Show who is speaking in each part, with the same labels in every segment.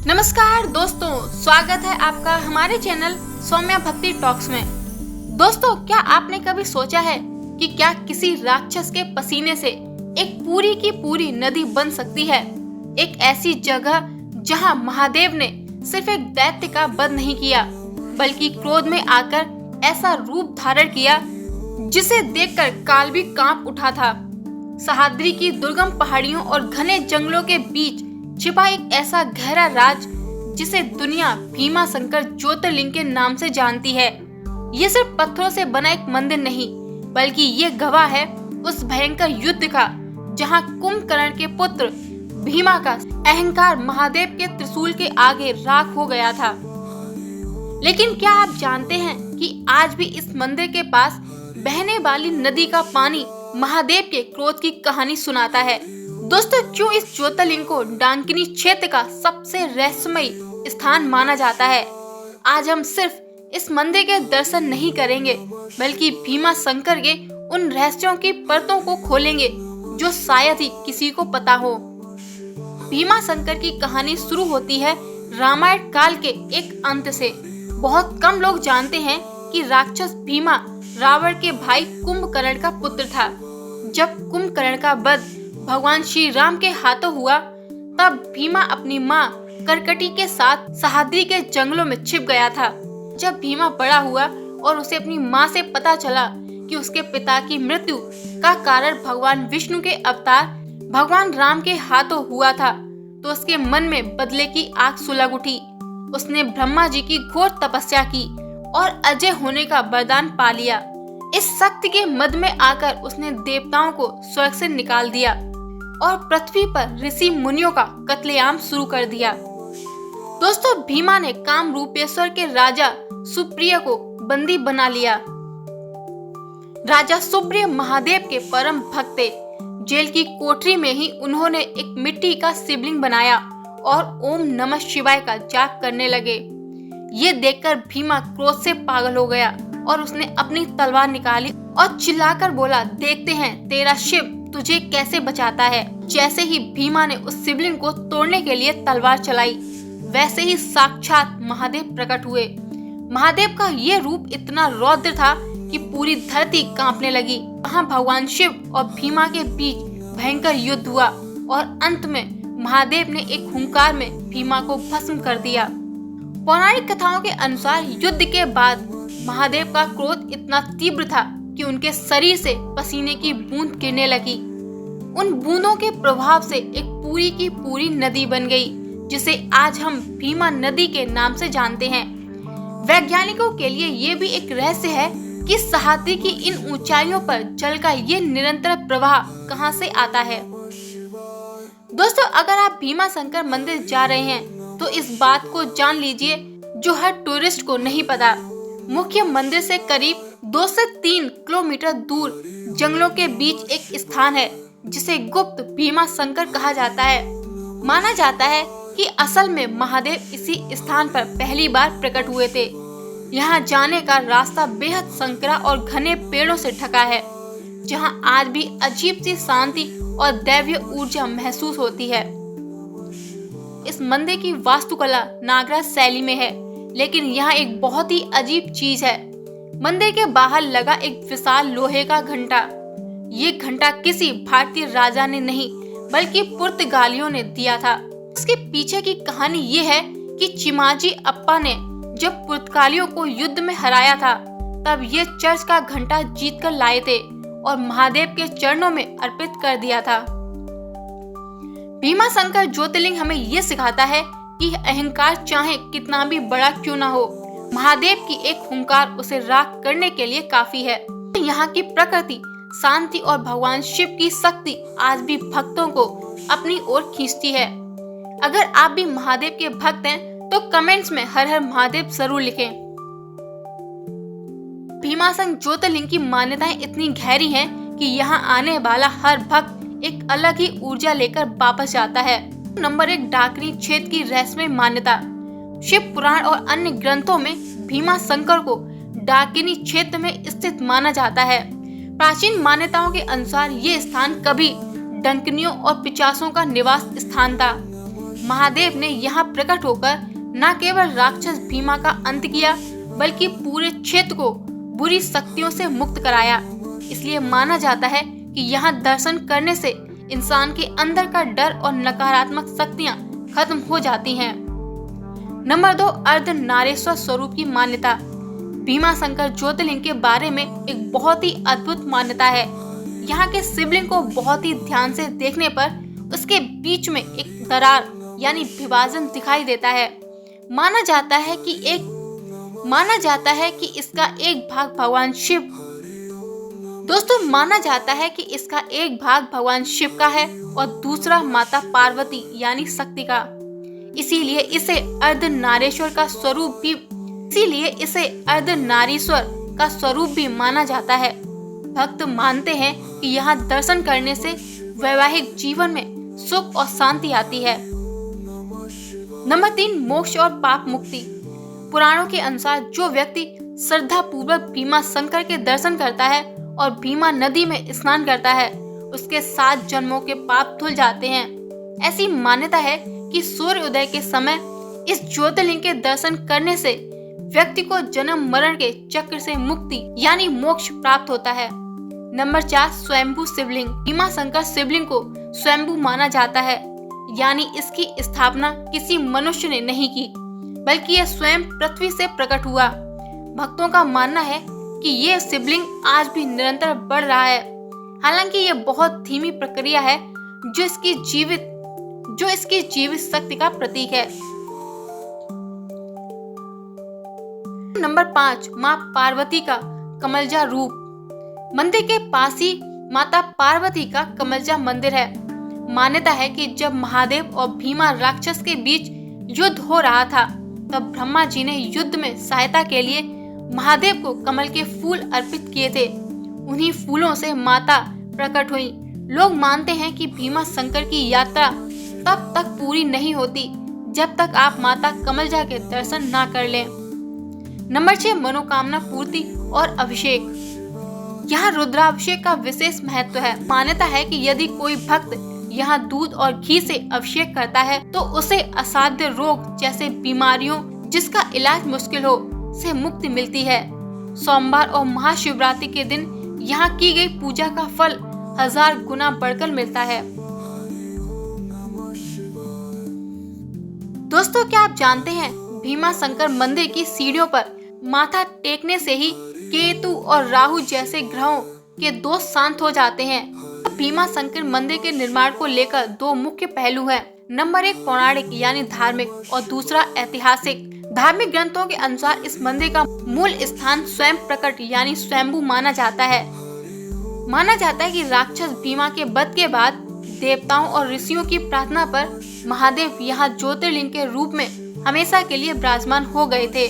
Speaker 1: नमस्कार दोस्तों, स्वागत है आपका हमारे चैनल सौम्या भक्ति टॉक्स में। दोस्तों, क्या आपने कभी सोचा है कि क्या किसी राक्षस के पसीने से एक पूरी की पूरी नदी बन सकती है? एक ऐसी जगह जहां महादेव ने सिर्फ एक दैत्य का वध नहीं किया, बल्कि क्रोध में आकर ऐसा रूप धारण किया जिसे देखकर काल भी कांप उठा था। सह्याद्री की दुर्गम पहाड़ियों और घने जंगलों के बीच छिपा एक ऐसा गहरा राज जिसे दुनिया भीमा शंकर ज्योतिर्लिंग के नाम से जानती है। ये सिर्फ पत्थरों से बना एक मंदिर नहीं, बल्कि ये गवाह है उस भयंकर युद्ध का जहां कुंभकर्ण के पुत्र भीमा का अहंकार महादेव के त्रिशूल के आगे राख हो गया था। लेकिन क्या आप जानते हैं कि आज भी इस मंदिर के पास बहने वाली नदी का पानी महादेव के क्रोध की कहानी सुनाता है? दोस्तों, क्यों इस ज्योतिर्लिंग को डांकिनी क्षेत्र का सबसे रहस्यमय स्थान माना जाता है? आज हम सिर्फ इस मंदिर के दर्शन नहीं करेंगे, बल्कि भीमा शंकर के उन रहस्यों की परतों को खोलेंगे जो शायद ही किसी को पता हो। भीमा शंकर की कहानी शुरू होती है रामायण काल के एक अंत से। बहुत कम लोग जानते हैं कि राक्षस भीमा रावण के भाई कुंभकर्ण का पुत्र था। जब कुंभकर्ण का वध भगवान श्री राम के हाथों हुआ, तब भीमा अपनी माँ करकटी के साथ सह्याद्री के जंगलों में छिप गया था। जब भीमा बड़ा हुआ और उसे अपनी माँ से पता चला कि उसके पिता की मृत्यु का कारण भगवान विष्णु के अवतार भगवान राम के हाथों हुआ था, तो उसके मन में बदले की आग सुलग उठी। उसने ब्रह्मा जी की घोर तपस्या की और अजय होने का वरदान पा लिया। इस शक्ति के मद में आकर उसने देवताओं को स्वर्ग से निकाल दिया और पृथ्वी पर ऋषि मुनियों का कत्लेआम शुरू कर दिया। दोस्तों, भीमा ने काम रूपेश्वर के राजा सुप्रिय को बंदी बना लिया। राजा सुप्रिय महादेव के परम भक्त थे। जेल की कोठरी में ही उन्होंने एक मिट्टी का शिवलिंग बनाया और ओम नमः शिवाय का जाप करने लगे। ये देखकर भीमा क्रोध से पागल हो गया और उसने अपनी तलवार निकाली और चिल्लाकर बोला, देखते हैं तेरा शिव तुझे कैसे बचाता है। जैसे ही भीमा ने उस शिवलिंग को तोड़ने के लिए तलवार चलाई, वैसे ही साक्षात महादेव प्रकट हुए। महादेव का ये रूप इतना रौद्र था कि पूरी धरती कांपने लगी। वहाँ भगवान शिव और भीमा के बीच भयंकर युद्ध हुआ और अंत में महादेव ने एक हुंकार में भीमा को भस्म कर दिया। पौराणिक कथाओं के अनुसार युद्ध के बाद महादेव का क्रोध इतना तीव्र था कि उनके शरीर से पसीने की बूंद गिरने लगी। उन बूंदों के प्रभाव से एक पूरी की पूरी नदी बन गई, जिसे आज हम भीमा नदी के नाम से जानते हैं। वैज्ञानिकों के लिए ये भी एक रहस्य है कि सह्याद्री की इन ऊंचाइयों पर जल का ये निरंतर प्रवाह कहां से आता है। दोस्तों, अगर आप भीमा शंकर मंदिर जा रहे हैं तो इस बात को जान लीजिए जो हर टूरिस्ट को नहीं पता। मुख्य मंदिर से करीब 2 से 3 किलोमीटर दूर जंगलों के बीच एक स्थान है जिसे गुप्त भीमा शंकर कहा जाता है। माना जाता है कि असल में महादेव इसी स्थान पर पहली बार प्रकट हुए थे। यहाँ जाने का रास्ता बेहद संकरा और घने पेड़ों से ढका है, जहाँ आज भी अजीब सी शांति और दैवीय ऊर्जा महसूस होती है। इस मंदिर की वास्तुकला नागराज शैली में है, लेकिन यहाँ एक बहुत ही अजीब चीज है। मंदिर के बाहर लगा एक विशाल लोहे का घंटा। ये घंटा किसी भारतीय राजा ने नहीं, बल्कि पुर्तगालियों ने दिया था। इसके पीछे की कहानी ये है कि चिमाजी अप्पा ने जब पुर्तगालियों को युद्ध में हराया था, तब ये चर्च का घंटा जीत कर लाए थे और महादेव के चरणों में अर्पित कर दिया था। भीमा शंकर ज्योतिर्लिंग हमें ये सिखाता है कि अहंकार चाहे कितना भी बड़ा क्यों ना हो, महादेव की एक हुंकार उसे राख करने के लिए काफी है। यहाँ की प्रकृति, शांति और भगवान शिव की शक्ति आज भी भक्तों को अपनी ओर खींचती है। अगर आप भी महादेव के भक्त हैं तो कमेंट्स में हर हर महादेव जरूर लिखें। भीमा शंकर ज्योतिर्लिंग की मान्यताएं इतनी गहरी हैं कि यहाँ आने वाला हर भक्त एक अलग ही ऊर्जा लेकर वापस जाता है। नंबर 1, डाकिनी क्षेत्र की रहस्यमय मान्यता। शिव पुराण और अन्य ग्रंथों में भीमा शंकर को डाकिनी क्षेत्र में स्थित माना जाता है। प्राचीन मान्यताओं के अनुसार ये स्थान कभी डंकनियों और पिचासों का निवास स्थान था। महादेव ने यहाँ प्रकट होकर न केवल राक्षस भीमा का अंत किया, बल्कि पूरे क्षेत्र को बुरी शक्तियों से मुक्त कराया। इसलिए माना जाता है कि यहाँ दर्शन करने से इंसान के अंदर का डर और नकारात्मक शक्तियाँ खत्म हो जाती हैं। नंबर 2, अर्धनारीश्वर स्वरूप की मान्यता। भीमा शंकर ज्योतिर्लिंग के बारे में एक बहुत ही अद्भुत मान्यता है। यहाँ के शिवलिंग को बहुत ही ध्यान से देखने पर उसके बीच में एक दरार यानी विभाजन दिखाई देता है। माना जाता है कि इसका एक भाग भगवान शिव का है और दूसरा माता पार्वती यानी शक्ति का। इसीलिए इसे अर्धनारीश्वर का स्वरूप भी माना जाता है। भक्त मानते हैं कि यहाँ दर्शन करने से वैवाहिक जीवन में सुख और शांति आती है। नंबर 3, मोक्ष और पाप मुक्ति। पुराणों के अनुसार जो व्यक्ति श्रद्धा पूर्वक भीमा शंकर के दर्शन करता है और भीमा नदी में स्नान करता है, उसके 7 जन्मों के पाप धुल जाते हैं। ऐसी मान्यता है कि सूर्य उदय के समय इस ज्योतिर्लिंग के दर्शन करने से व्यक्ति को जन्म मरण के चक्र से मुक्ति यानी मोक्ष प्राप्त होता है। नंबर 4, स्वयंभू शिवलिंग। भीमा शंकर शिवलिंग को स्वयंभू माना जाता है, यानी इसकी स्थापना किसी मनुष्य ने नहीं की, बल्कि यह स्वयं पृथ्वी से प्रकट हुआ। भक्तों का मानना है कि यह शिवलिंग आज भी निरंतर बढ़ रहा है। हालांकि यह बहुत धीमी प्रक्रिया है जो इसकी जीवित शक्ति का प्रतीक है। नंबर 5, माँ पार्वती का कमलजा रूप। मंदिर के पास ही माता पार्वती का कमलजा मंदिर है। मान्यता है कि जब महादेव और भीमा राक्षस के बीच युद्ध हो रहा था, तब ब्रह्मा जी ने युद्ध में सहायता के लिए महादेव को कमल के फूल अर्पित किए थे। उन्हीं फूलों से माता प्रकट हुई। लोग मानते हैं कि भीमा शंकर की यात्रा तब तक पूरी नहीं होती जब तक आप माता कमलजा के दर्शन ना कर लें। नंबर 6, मनोकामना पूर्ति और अभिषेक। यहाँ रुद्राभिषेक का विशेष महत्व है। मान्यता है कि यदि कोई भक्त यहाँ दूध और घी से अभिषेक करता है तो उसे असाध्य रोग जैसे बीमारियों जिसका इलाज मुश्किल हो से मुक्ति मिलती है। सोमवार और महाशिवरात्रि के दिन यहाँ की गई पूजा का फल 1000 गुना बढ़कर मिलता है। दोस्तों, क्या आप जानते हैं भीमा शंकर मंदिर की सीढ़ियों पर माथा टेकने से ही केतु और राहु जैसे ग्रहों के दोष शांत हो जाते हैं। भीमा शंकर मंदिर के निर्माण को लेकर 2 मुख्य पहलू हैं। नंबर 1, पौराणिक यानी धार्मिक और दूसरा ऐतिहासिक। धार्मिक ग्रंथों के अनुसार इस मंदिर का मूल स्थान स्वयं प्रकट यानी स्वयंभू माना जाता है। माना जाता है कि राक्षस भीमा के वध के बाद देवताओं और ऋषियों की प्रार्थना पर महादेव यहाँ ज्योतिर्लिंग के रूप में हमेशा के लिए विराजमान हो गए थे।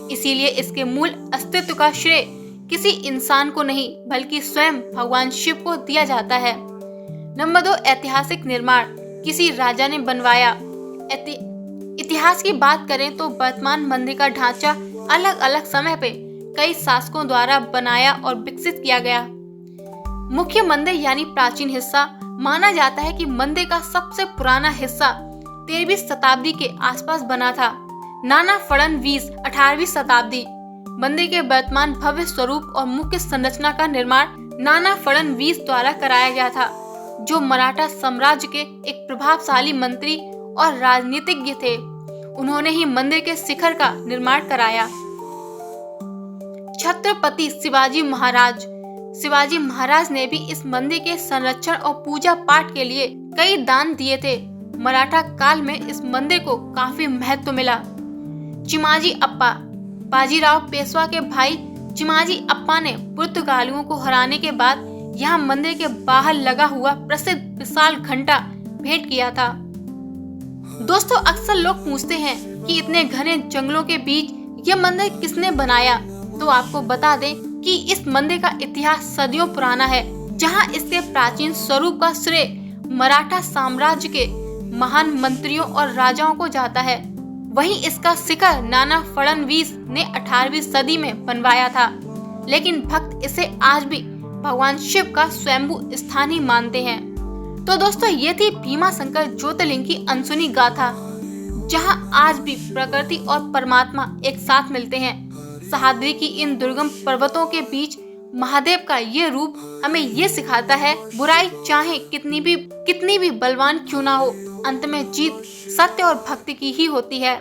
Speaker 1: इसीलिए इसके मूल अस्तित्व का श्रेय किसी इंसान को नहीं बल्कि स्वयं भगवान शिव को दिया जाता है। नंबर 2, ऐतिहासिक निर्माण। किसी राजा ने बनवाया। इतिहास की बात करें तो वर्तमान मंदिर का ढांचा अलग अलग समय पे कई शासकों द्वारा बनाया और विकसित किया गया। मुख्य मंदिर यानी प्राचीन हिस्सा। माना जाता है कि मंदिर का सबसे पुराना हिस्सा 13वीं शताब्दी के आसपास बना था। नाना फड़नवीस 18वीं शताब्दी। मंदिर के वर्तमान भव्य स्वरूप और मुख्य संरचना का निर्माण नाना फड़नवीस द्वारा कराया गया था, जो मराठा साम्राज्य के एक प्रभावशाली मंत्री और राजनीतिज्ञ थे। उन्होंने ही मंदिर के शिखर का निर्माण कराया। छत्रपति शिवाजी महाराज ने भी इस मंदिर के संरक्षण और पूजा पाठ के लिए कई दान दिए थे। मराठा काल में इस मंदिर को काफी महत्व मिला। चिमाजी अप्पा। बाजीराव पेशवा के भाई चिमाजी अप्पा ने पुर्तगालियों को हराने के बाद यहाँ मंदिर के बाहर लगा हुआ प्रसिद्ध विशाल घंटा भेंट किया था। दोस्तों, अक्सर लोग पूछते हैं कि इतने घने जंगलों के बीच यह मंदिर किसने बनाया, तो आपको बता दें कि इस मंदिर का इतिहास सदियों पुराना है, जहां इसके प्राचीन स्वरूप का श्रेय मराठा साम्राज्य के महान मंत्रियों और राजाओं को जाता है। वहीं इसका शिखर नाना फड़नवीस ने 18वीं सदी में बनवाया था, लेकिन भक्त इसे आज भी भगवान शिव का स्वयंभू स्थान ही मानते हैं। तो दोस्तों, ये थी भीमा शंकर ज्योतिर्लिंग की अनसुनी गाथा। जहां आज भी प्रकृति और परमात्मा एक साथ मिलते हैं। सह्याद्री की इन दुर्गम पर्वतों के बीच महादेव का ये रूप हमें ये सिखाता है, बुराई चाहे कितनी भी बलवान क्यों ना हो, अंत में जीत सत्य और भक्ति की ही होती है।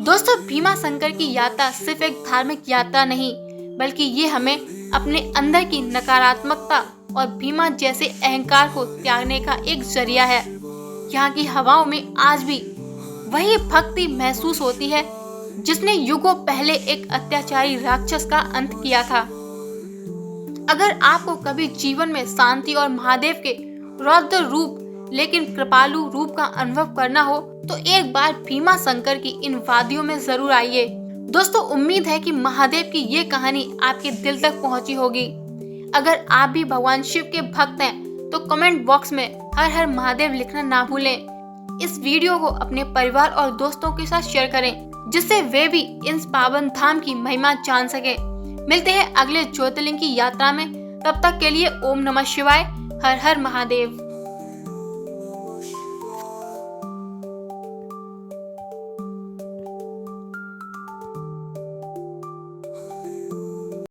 Speaker 1: दोस्तों, भीमा शंकर की यात्रा सिर्फ एक धार्मिक यात्रा नहीं, बल्कि ये हमें अपने अंदर की नकारात्मकता और भीमा जैसे अहंकार को त्यागने का एक जरिया है। यहाँ की हवाओं में आज भी वही भक्ति महसूस होती है जिसने युगों पहले एक अत्याचारी राक्षस का अंत किया था। अगर आपको कभी जीवन में शांति और महादेव के रौद्र रूप लेकिन कृपालु रूप का अनुभव करना हो तो एक बार भीमा शंकर की इन वादियों में जरूर आइए। दोस्तों, उम्मीद है कि महादेव की ये कहानी आपके दिल तक पहुंची होगी। अगर आप भी भगवान शिव के भक्त हैं तो कमेंट बॉक्स में हर हर महादेव लिखना ना भूलें। इस वीडियो को अपने परिवार और दोस्तों के साथ शेयर करें जिससे वे भी इन पावन धाम की महिमा जान सके। मिलते हैं अगले ज्योतिर्लिंग की यात्रा में, तब तक के लिए ओम नमः शिवाय, हर हर महादेव।